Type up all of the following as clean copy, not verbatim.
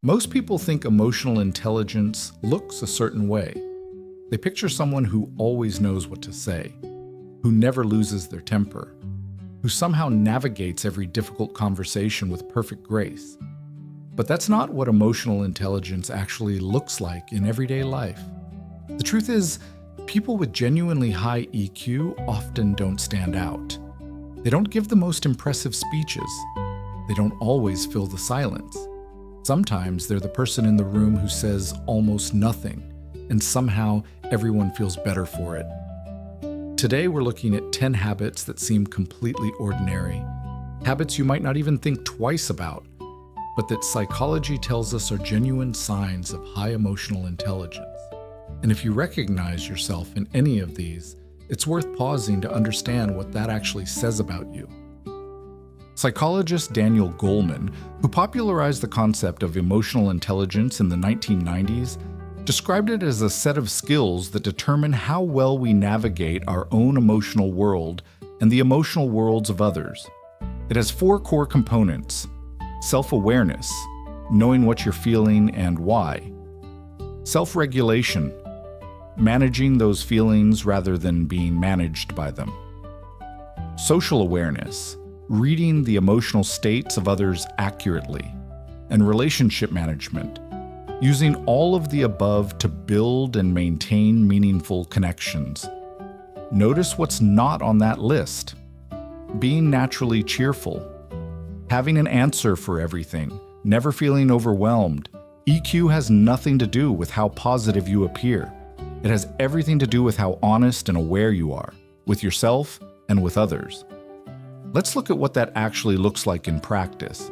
Most people think emotional intelligence looks a certain way. They picture someone who always knows what to say, who never loses their temper, who somehow navigates every difficult conversation with perfect grace. But that's not what emotional intelligence actually looks like in everyday life. The truth is, people with genuinely high EQ often don't stand out. They don't give the most impressive speeches. They don't always fill the silence. Sometimes they're the person in the room who says almost nothing, and somehow everyone feels better for it. Today we're looking at 10 habits that seem completely ordinary, habits you might not even think twice about, but that psychology tells us are genuine signs of high emotional intelligence. And if you recognize yourself in any of these, it's worth pausing to understand what that actually says about you. Psychologist Daniel Goleman, who popularized the concept of emotional intelligence in the 1990s, described it as a set of skills that determine how well we navigate our own emotional world and the emotional worlds of others. It has 4 core components: self-awareness, knowing what you're feeling and why; self-regulation, managing those feelings rather than being managed by them; social awareness, reading the emotional states of others accurately; and relationship management, using all of the above to build and maintain meaningful connections. Notice what's not on that list: being naturally cheerful, having an answer for everything, never feeling overwhelmed. EQ has nothing to do with how positive you appear. It has everything to do with how honest and aware you are, with yourself and with others. Let's look at what that actually looks like in practice.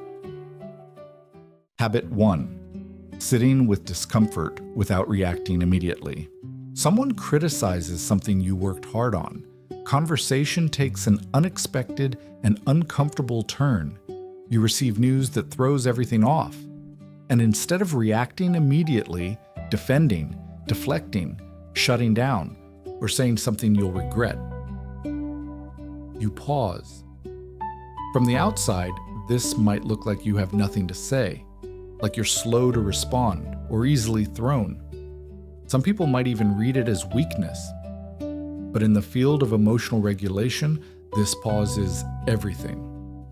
Habit 1. Sitting with discomfort without reacting immediately. Someone criticizes something you worked hard on. Conversation takes an unexpected and uncomfortable turn. You receive news that throws everything off. And instead of reacting immediately, defending, deflecting, shutting down, or saying something you'll regret, you pause. From the outside, this might look like you have nothing to say, like you're slow to respond or easily thrown. Some people might even read it as weakness. But in the field of emotional regulation, this pause is everything.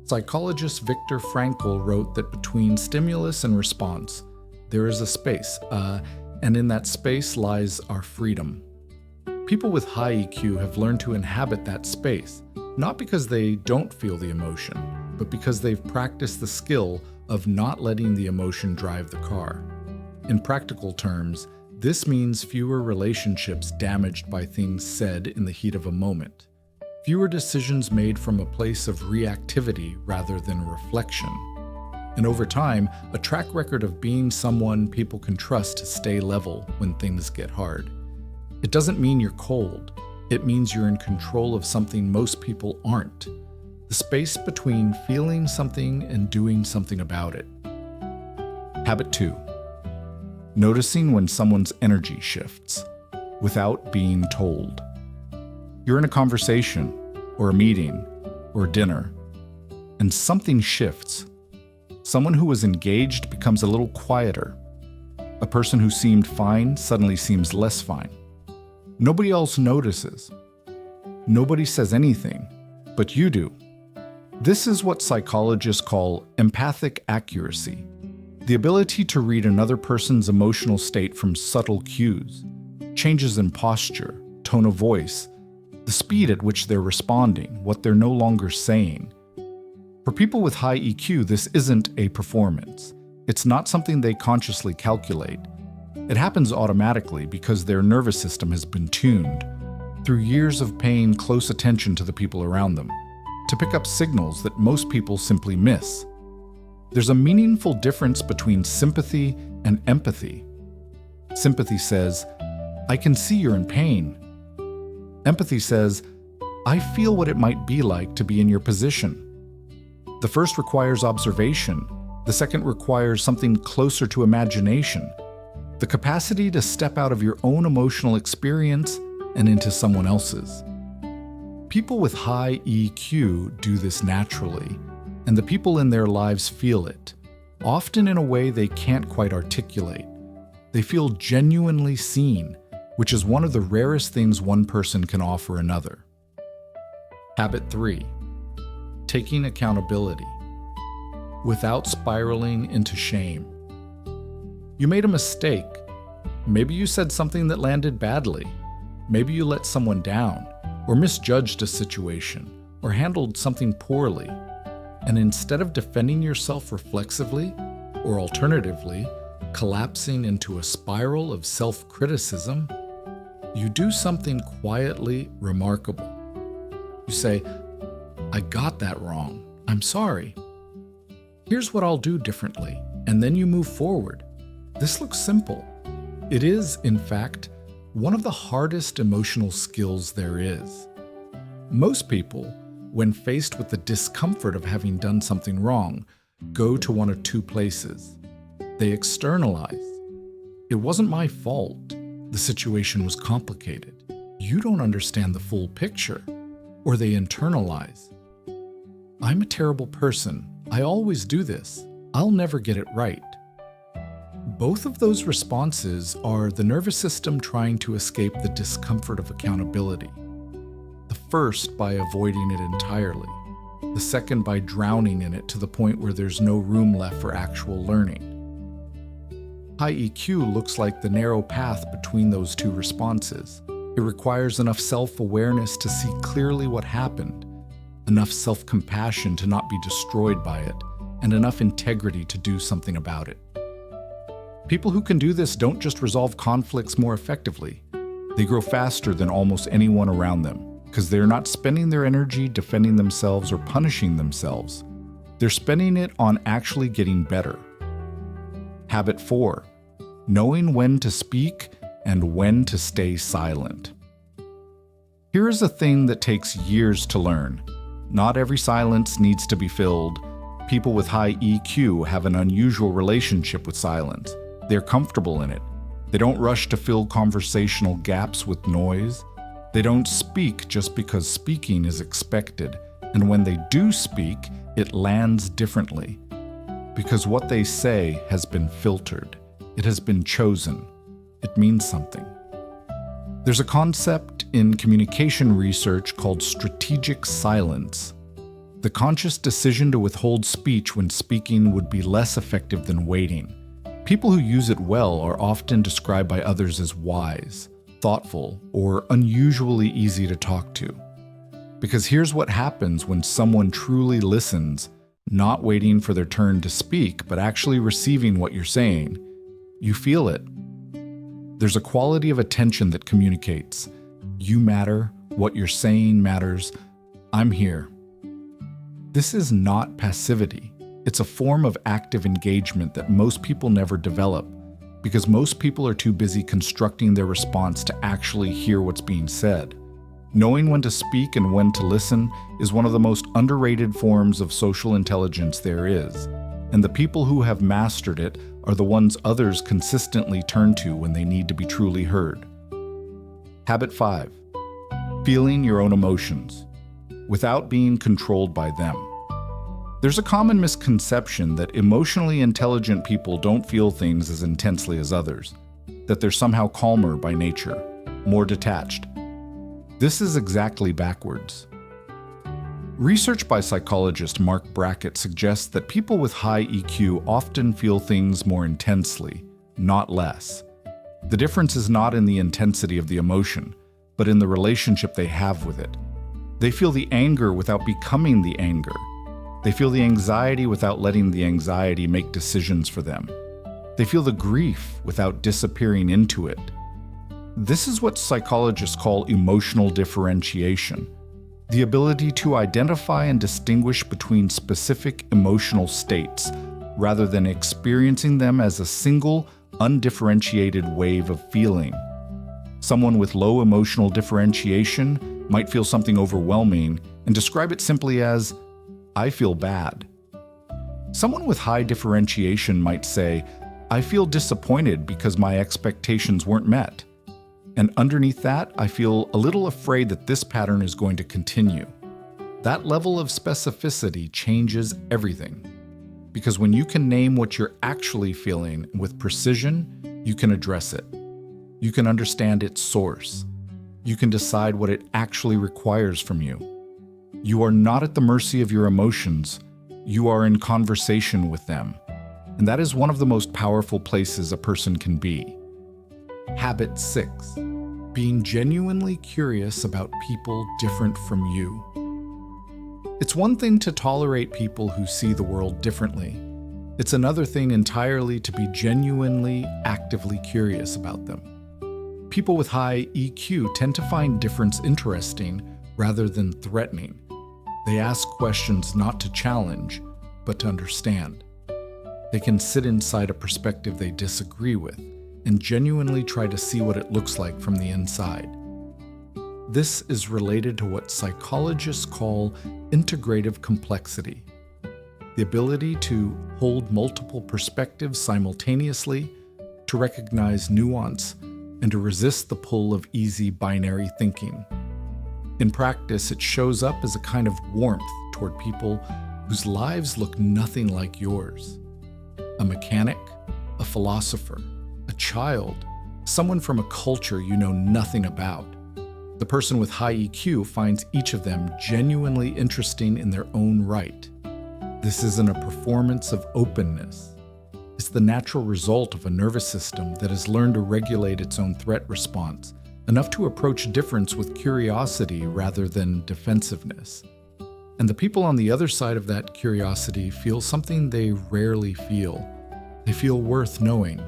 Psychologist Viktor Frankl wrote that between stimulus and response, there is a space, and in that space lies our freedom. People with high EQ have learned to inhabit that space, not because they don't feel the emotion, but because they've practiced the skill of not letting the emotion drive the car. In practical terms, this means fewer relationships damaged by things said in the heat of a moment, fewer decisions made from a place of reactivity rather than reflection, and over time, a track record of being someone people can trust to stay level when things get hard. It doesn't mean you're cold. It means you're in control of something most people aren't: the space between feeling something and doing something about it. Habit 2. Noticing when someone's energy shifts, without being told. You're in a conversation, or a meeting, or dinner, and something shifts. Someone who was engaged becomes a little quieter. A person who seemed fine suddenly seems less fine. Nobody else notices. Nobody says anything, but you do. This is what psychologists call empathic accuracy, the ability to read another person's emotional state from subtle cues, changes in posture, tone of voice, the speed at which they're responding, what they're no longer saying. For people with high EQ, this isn't a performance. It's not something they consciously calculate. It happens automatically because their nervous system has been tuned, through years of paying close attention to the people around them, to pick up signals that most people simply miss. There's a meaningful difference between sympathy and empathy. Sympathy says, "I can see you're in pain." Empathy says, "I feel what it might be like to be in your position." The first requires observation. The second requires something closer to imagination, the capacity to step out of your own emotional experience and into someone else's. People with high EQ do this naturally, and the people in their lives feel it. often in a way they can't quite articulate. They feel genuinely seen, which is one of the rarest things one person can offer another. Habit 3. Taking accountability without spiraling into shame. You made a mistake. Maybe you said something that landed badly. Maybe you let someone down, or misjudged a situation, or handled something poorly. And instead of defending yourself reflexively, or alternatively, collapsing into a spiral of self-criticism, you do something quietly remarkable. You say, "I got that wrong. I'm sorry. Here's what I'll do differently," and then you move forward. This looks simple. It is, in fact, one of the hardest emotional skills there is. Most people, when faced with the discomfort of having done something wrong, go to one of two places. They externalize. "It wasn't my fault. The situation was complicated. You don't understand the full picture." Or they internalize. "I'm a terrible person. I always do this. I'll never get it right." Both of those responses are the nervous system trying to escape the discomfort of accountability. The first by avoiding it entirely. The second by drowning in it to the point where there's no room left for actual learning. High EQ looks like the narrow path between those two responses. It requires enough self-awareness to see clearly what happened, enough self-compassion to not be destroyed by it, and enough integrity to do something about it. People who can do this don't just resolve conflicts more effectively. They grow faster than almost anyone around them, because they're not spending their energy defending themselves or punishing themselves. They're spending it on actually getting better. Habit 4. Knowing when to speak and when to stay silent. Here is a thing that takes years to learn. Not every silence needs to be filled. People with high EQ have an unusual relationship with silence. They're comfortable in it. They don't rush to fill conversational gaps with noise. They don't speak just because speaking is expected. And when they do speak, it lands differently. Because what they say has been filtered. It has been chosen. It means something. There's a concept in communication research called strategic silence. The conscious decision to withhold speech when speaking would be less effective than waiting. People who use it well are often described by others as wise, thoughtful, or unusually easy to talk to. Because here's what happens when someone truly listens, not waiting for their turn to speak, but actually receiving what you're saying. You feel it. There's a quality of attention that communicates. You matter, what you're saying matters, I'm here. This is not passivity. It's a form of active engagement that most people never develop, because most people are too busy constructing their response to actually hear what's being said. Knowing when to speak and when to listen is one of the most underrated forms of social intelligence there is, and the people who have mastered it are the ones others consistently turn to when they need to be truly heard. Habit 5. Feeling your own emotions without being controlled by them. There's a common misconception that emotionally intelligent people don't feel things as intensely as others, that they're somehow calmer by nature, more detached. This is exactly backwards. Research by psychologist Mark Brackett suggests that people with high EQ often feel things more intensely, not less. The difference is not in the intensity of the emotion, but in the relationship they have with it. They feel the anger without becoming the anger. They feel the anxiety without letting the anxiety make decisions for them. They feel the grief without disappearing into it. This is what psychologists call emotional differentiation. The ability to identify and distinguish between specific emotional states, rather than experiencing them as a single, undifferentiated wave of feeling. Someone with low emotional differentiation might feel something overwhelming and describe it simply as, "I feel bad." Someone with high differentiation might say, "I feel disappointed because my expectations weren't met. And underneath that, I feel a little afraid that this pattern is going to continue." That level of specificity changes everything. because when you can name what you're actually feeling with precision, you can address it. You can understand its source. You can decide what it actually requires from you. You are not at the mercy of your emotions. You are in conversation with them. And that is one of the most powerful places a person can be. Habit 6. Being genuinely curious about people different from you. It's one thing to tolerate people who see the world differently. It's another thing entirely to be genuinely, actively curious about them. People with high EQ tend to find difference interesting rather than threatening. They ask questions not to challenge, but to understand. They can sit inside a perspective they disagree with and genuinely try to see what it looks like from the inside. This is related to what psychologists call integrative complexity, the ability to hold multiple perspectives simultaneously, to recognize nuance, and to resist the pull of easy binary thinking. In practice, it shows up as a kind of warmth toward people whose lives look nothing like yours. A mechanic, a philosopher, a child, someone from a culture you know nothing about. The person with high EQ finds each of them genuinely interesting in their own right. This isn't a performance of openness. It's the natural result of a nervous system that has learned to regulate its own threat response, enough to approach difference with curiosity rather than defensiveness. And the people on the other side of that curiosity feel something they rarely feel. They feel worth knowing.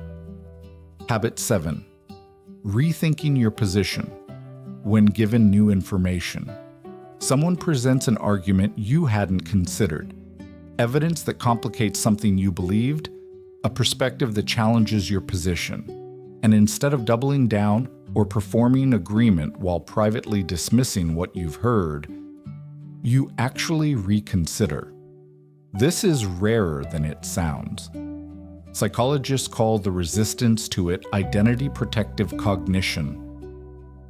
Habit 7. Rethinking your position. When given new information, someone presents an argument you hadn't considered, evidence that complicates something you believed, a perspective that challenges your position, and instead of doubling down or performing agreement while privately dismissing what you've heard, you actually reconsider. This is rarer than it sounds. Psychologists call the resistance to it identity protective cognition,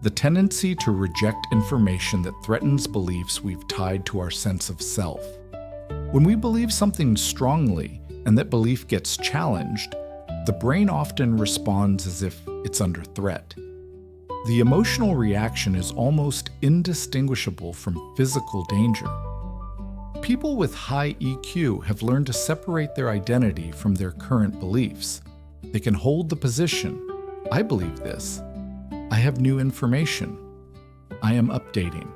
the tendency to reject information that threatens beliefs we've tied to our sense of self. When we believe something strongly and that belief gets challenged, the brain often responds as if it's under threat. The emotional reaction is almost indistinguishable from physical danger. People with high EQ have learned to separate their identity from their current beliefs. They can hold the position, I believe this. I have new information. I am updating.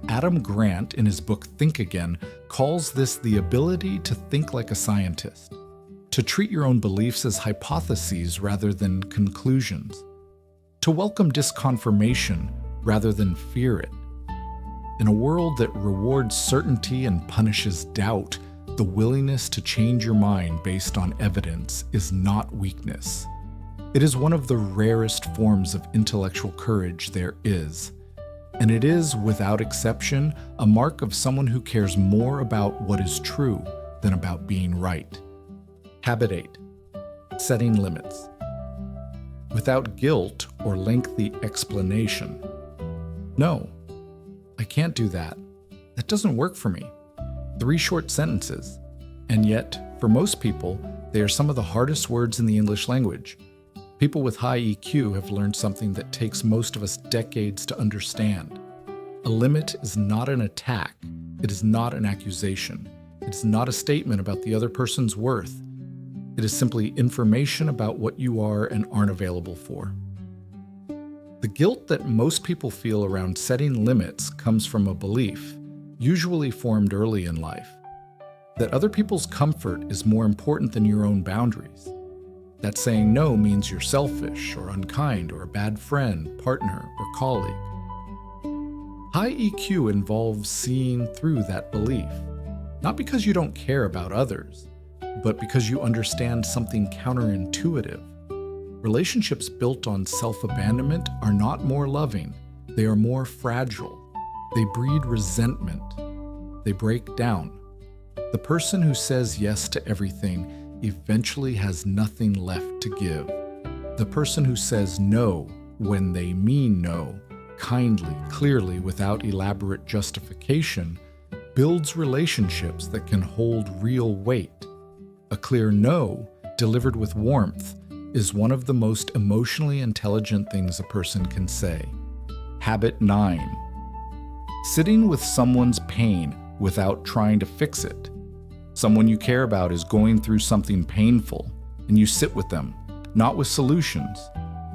Adam Grant, in his book Think Again, calls this the ability to think like a scientist, to treat your own beliefs as hypotheses rather than conclusions, to welcome disconfirmation rather than fear it. In a world that rewards certainty and punishes doubt, the willingness to change your mind based on evidence is not weakness. It is one of the rarest forms of intellectual courage there is, and it is, without exception, a mark of someone who cares more about what is true than about being right. Habit 8. Setting limits. Without guilt or lengthy explanation. No, I can't do that. That doesn't work for me. 3 short sentences. And yet, for most people, they are some of the hardest words in the English language. People with high EQ have learned something that takes most of us decades to understand. A limit is not an attack. It is not an accusation. It is not a statement about the other person's worth. It is simply information about what you are and aren't available for. The guilt that most people feel around setting limits comes from a belief, usually formed early in life, that other people's comfort is more important than your own boundaries. That saying no means you're selfish or unkind or a bad friend, partner, or colleague. High EQ involves seeing through that belief, not because you don't care about others, but because you understand something counterintuitive. Relationships built on self-abandonment are not more loving, they are more fragile. They breed resentment. They break down. The person who says yes to everything eventually has nothing left to give. The person who says no when they mean no, kindly, clearly, without elaborate justification, builds relationships that can hold real weight. A clear no, delivered with warmth, is one of the most emotionally intelligent things a person can say. Habit 9. Sitting with someone's pain without trying to fix it. Someone you care about is going through something painful, and you sit with them, not with solutions,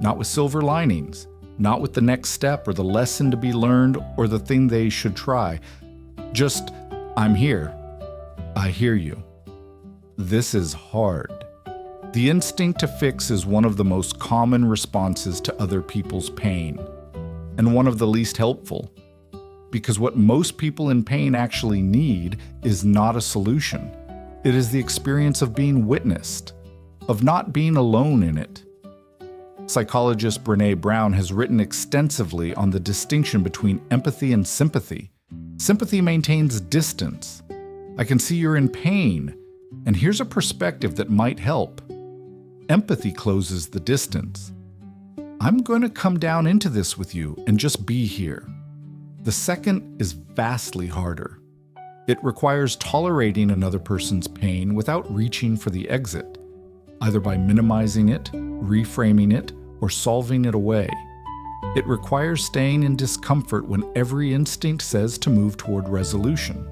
not with silver linings, not with the next step or the lesson to be learned or the thing they should try. Just, I'm here. I hear you. This is hard. The instinct to fix is one of the most common responses to other people's pain, and one of the least helpful. Because what most people in pain actually need is not a solution. It is the experience of being witnessed, of not being alone in it. Psychologist Brené Brown has written extensively on the distinction between empathy and sympathy. Sympathy maintains distance. I can see you're in pain, and here's a perspective that might help. Empathy closes the distance. I'm going to come down into this with you and just be here. The second is vastly harder. It requires tolerating another person's pain without reaching for the exit, either by minimizing it, reframing it, or solving it away. It requires staying in discomfort when every instinct says to move toward resolution.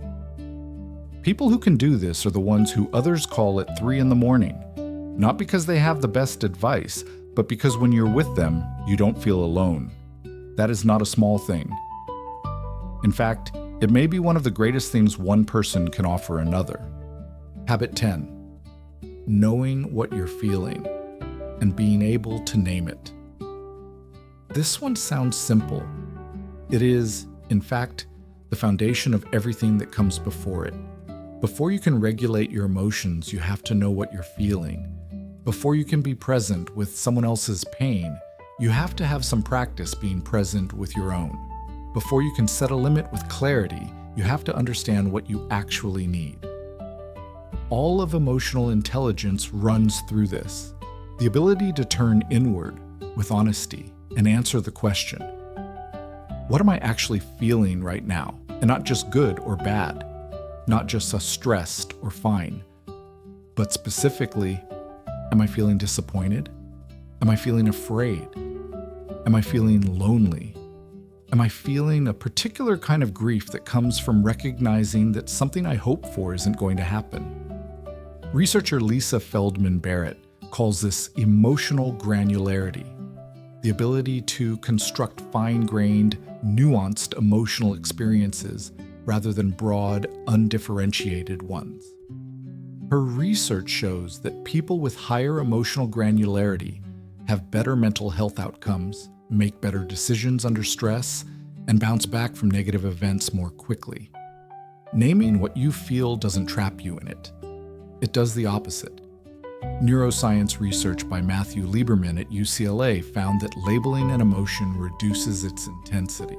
People who can do this are the ones who others call at 3 a.m, not because they have the best advice, but because when you're with them, you don't feel alone. That is not a small thing. In fact, it may be one of the greatest things one person can offer another. Habit 10. Knowing what you're feeling and being able to name it. This one sounds simple. It is, in fact, the foundation of everything that comes before it. Before you can regulate your emotions, you have to know what you're feeling. Before you can be present with someone else's pain, you have to have some practice being present with your own. Before you can set a limit with clarity, you have to understand what you actually need. All of emotional intelligence runs through this. The ability to turn inward with honesty and answer the question, what am I actually feeling right now? And not just good or bad, not just stressed or fine, but specifically, am I feeling disappointed? Am I feeling afraid? Am I feeling lonely? Am I feeling a particular kind of grief that comes from recognizing that something I hope for isn't going to happen? Researcher Lisa Feldman Barrett calls this emotional granularity, the ability to construct fine-grained, nuanced emotional experiences rather than broad, undifferentiated ones. Her research shows that people with higher emotional granularity have better mental health outcomes, make better decisions under stress, and bounce back from negative events more quickly. Naming what you feel doesn't trap you in it. It does the opposite. Neuroscience research by Matthew Lieberman at UCLA found that labeling an emotion reduces its intensity.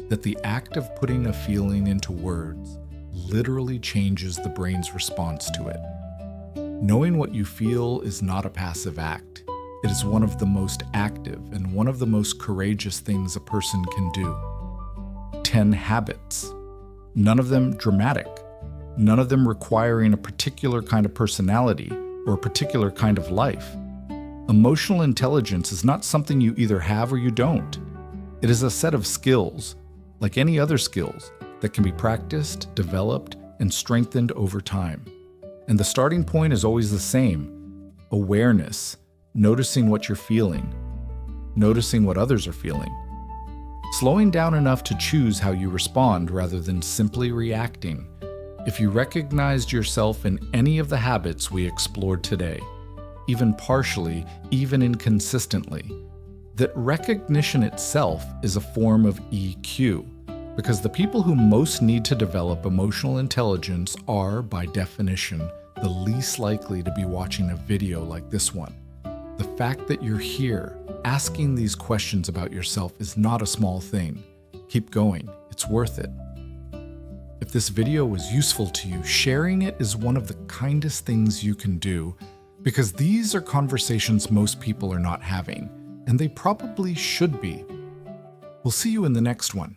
That the act of putting a feeling into words literally changes the brain's response to it. Knowing what you feel is not a passive act. It is one of the most active and one of the most courageous things a person can do. 10 habits. None of them dramatic. None of them requiring a particular kind of personality or a particular kind of life. Emotional intelligence is not something you either have or you don't. It is a set of skills, like any other skills, that can be practiced, developed, and strengthened over time. And the starting point is always the same: awareness, noticing what you're feeling, noticing what others are feeling, slowing down enough to choose how you respond rather than simply reacting. If you recognized yourself in any of the habits we explored today, even partially, even inconsistently, that recognition itself is a form of EQ, because the people who most need to develop emotional intelligence are, by definition, the least likely to be watching a video like this one. The fact that you're here, asking these questions about yourself, is not a small thing. Keep going, it's worth it. If this video was useful to you, sharing it is one of the kindest things you can do, because these are conversations most people are not having, and they probably should be. We'll see you in the next one.